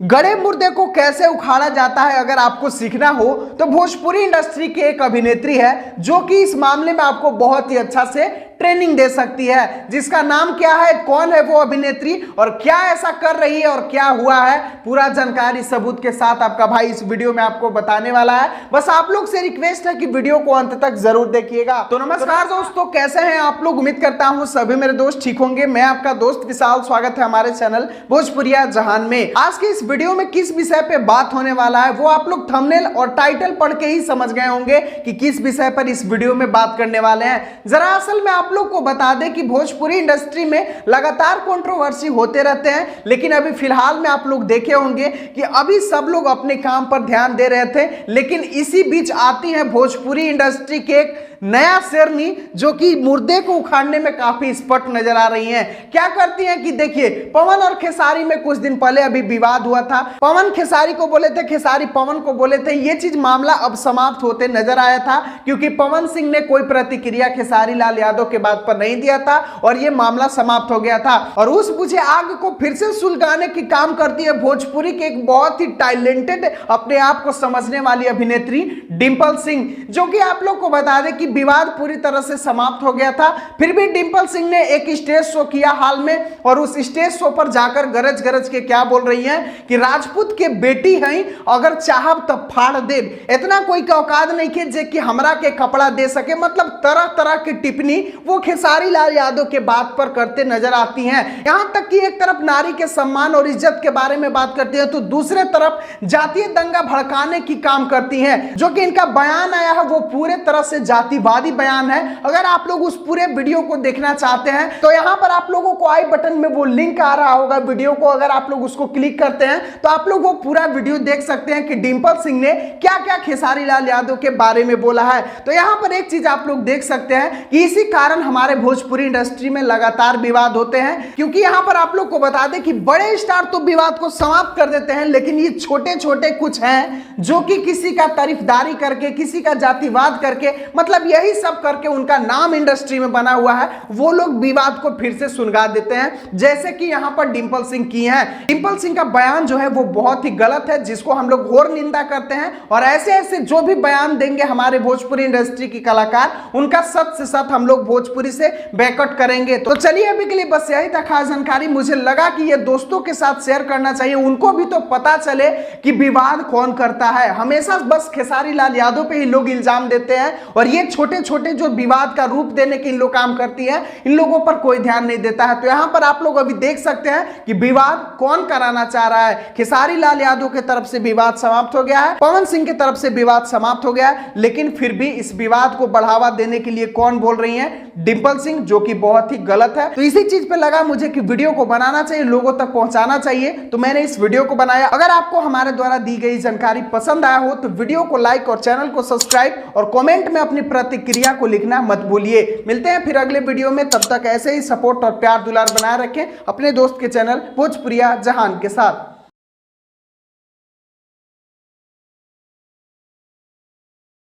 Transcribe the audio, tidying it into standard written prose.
गड़े मुर्दे को कैसे उखाड़ा जाता है अगर आपको सीखना हो तो भोजपुरी इंडस्ट्री की एक अभिनेत्री है जो कि इस मामले में आपको बहुत ही अच्छा से ट्रेनिंग दे सकती है। जिसका नाम क्या है, कौन है वो अभिनेत्री और क्या ऐसा कर रही है और क्या हुआ है, पूरा जानकारी सबूत के साथ आपका भाई इस वीडियो में आपको बताने वाला है। बस आप लोग से रिक्वेस्ट है कि वीडियो को अंत तक जरूर देखिएगा। तो नमस्कार दोस्तों, कैसे हैं आप लोग? उम्मीद करता हूं सभी मेरे दोस्त ठीक होंगे। मैं आपका दोस्त विशाल, स्वागत है हमारे चैनल भोजपुरिया जहान में। आज के इस वीडियो में किस विषय पे बात होने वाला है वो आप लोग थंबनेल और टाइटल पढ़ के ही समझ गए होंगे कि किस विषय पर इस वीडियो में बात करने वाले हैं। जरा असल में आप लोग को बता दें कि भोजपुरी इंडस्ट्री में लगातार कंट्रोवर्सी होते रहते हैं, लेकिन अभी फिलहाल में आप लोग देखे होंगे कि अभी सब लोग अपने काम पर ध्यान दे रहे थे, लेकिन इसी बीच आती है भोजपुरी इंडस्ट्री के एक नया शेरनी जो कि मुर्दे को उखाड़ने में काफी स्पष्ट नजर आ रही हैं। क्या करती हैं कि देखिए, पवन और खेसारी में कुछ दिन पहले अभी विवाद हुआ था। पवन खेसारी को बोले थे, खेसारी पवन को बोले थे। ये चीज मामला अब समाप्त होते नजर आया था क्योंकि पवन सिंह ने कोई प्रतिक्रिया खेसारी लाल यादव के बात पर नहीं दिया था और यह मामला समाप्त हो गया था। और उस बुझे आग को फिर से सुलगाने की काम करती है भोजपुरी के एक बहुत ही टैलेंटेड, अपने आप को समझने वाली अभिनेत्री डिंपल सिंह, जो कि आप लोग को बता दें कि विवाद पूरी तरह से समाप्त हो गया था। फिर भी डिंपल सिंह ने एक स्टेज शो किया हाल में और उस स्टेज शो पर जाकर गरज गरज के क्या बोल रही हैं कि राजपूत के बेटी हैं, अगर चाहब तब फाड़ दे। इतना कोई का औकात नहीं कि जे कि हमरा के कपड़ा दे सके। मतलब तरह तरह की टिप्पणी वो खेसारी लाल यादव के बात पर करते नजर आती हैं। यहां तक कि एक तरफ नारी के सम्मान और इज्जत के बारे में बात करती है तो दूसरे तरफ जातीय दंगा भड़काने की काम करती हैं। जो कि इनका बयान आया है वो पूरे तरह से जातिवादी बयान है। अगर आप लोग उस पूरे वीडियो को देखना चाहते हैं तो यहां पर आप लोगों को आई बटन में वो लिंक आ रहा होगा वीडियो को, अगर आप लोग उसको क्लिक करते हैं तो आप लोग वो पूरा वीडियो देख सकते हैं कि डिंपल सिंह ने क्या क्या खेसारी लाल यादव के बारे में बोला है। तो यहां पर एक चीज आप लोग देख सकते हैं कि इसी कारण हमारे भोजपुरी इंडस्ट्री में लगातार विवाद होते हैं, क्योंकि यहां पर आप लोग को बता दें कि बड़े स्टार तो विवाद को समाप्त कर देते हैं, लेकिन ये छोटे छोटे कुछ हैं जो कि किसी का तारीफदारी करके, किसी का जातिवाद करके, मतलब यही सब करके उनका नाम इंडस्ट्री में बना हुआ है, वो लोग विवाद को फिर से सुलगा देते हैं, जैसे कि यहां पर डिंपल सिंह की हैं। डिंपल सिंह का बयान जो है वो बहुत ही गलत है, जिसको हम लोग घोर निंदा करते हैं। और ऐसे ऐसे जो भी बयान देंगे हमारे भोजपुरी इंडस्ट्री की कलाकार, उनका सच से सच हम लोग भोजपुरी से बैकआउट करेंगे। तो चलिए अभी के लिए बस यही था खास जानकारी। मुझे लगा कि ये दोस्तों के साथ शेयर करना चाहिए, उनको भी तो पता चले कि विवाद कौन करता है। हमेशा बस खेसारी लाल यादव पे ही लोग इल्जाम देते हैं और ये छोटे छोटे जो विवाद का रूप देने के इन लोग काम करती है, इन लोगों पर कोई ध्यान नहीं देता है। तो यहां पर आप लोग अभी देख सकते हैं कि विवाद कौन कराना चाह रहा है। खेसारी लाल यादव की तरफ से विवाद समाप्त हो गया है, पवन सिंह की तरफ से विवाद समाप्त हो गया है, लेकिन फिर भी इस विवाद को बढ़ावा देने के लिए कौन बोल रही है? डिंपल सिंह, जो कि बहुत ही गलत है। तो इसी चीज पे लगा मुझे कि वीडियो को बनाना चाहिए, लोगों तक पहुंचाना चाहिए, तो मैंने इस वीडियो को बनाया। अगर आपको हमारे द्वारा दी गई जानकारी पसंद आया हो तो वीडियो को लाइक और चैनल को सब्सक्राइब और कमेंट में अपनी प्रतिक्रिया को लिखना मत भूलिए। मिलते हैं फिर अगले वीडियो में, तब तक ऐसे ही सपोर्ट और प्यार दुलार बनाए रखें अपने दोस्त के चैनल भोजपुरिया जहान के साथ।